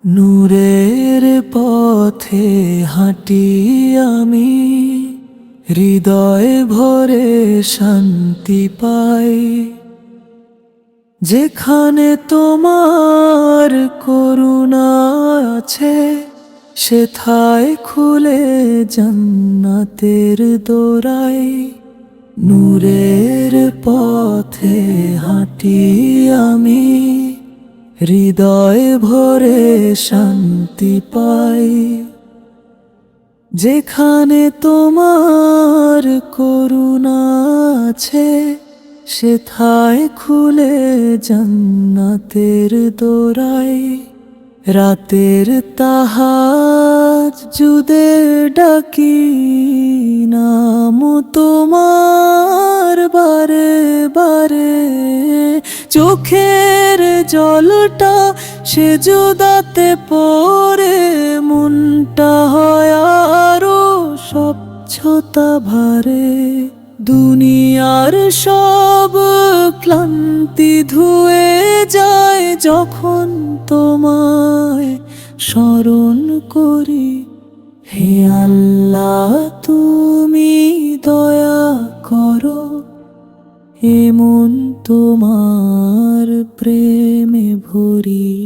নূরের পথে হাঁটি আমি, হৃদয় ভরে শান্তি পাই। যেখানে তোমার করুণা আছে, সেথায় খুলে জান্নাতের দোরাই। নূরের পথে হাঁটি আমি, হৃদয় ভরে শান্তি পাই। যেখানে তোমার করুণা আছে, সেথায় খুলে জান্নাতের দোরাই। রাতের তাহাজ্জুদে ডাকি, নাম তোমার বারে বারে। চোখের জলটা সেজদাতে পড়ে, মনটা হয় আরো স্বচ্ছতা ভারে। দুনিয়ার সব ক্লান্তি ধুয়ে যায় যখন তোমায় স্মরণ করি। হে আল্লাহ, তুমি দয়া করো, এমন তোমার প্রেমে ভরি।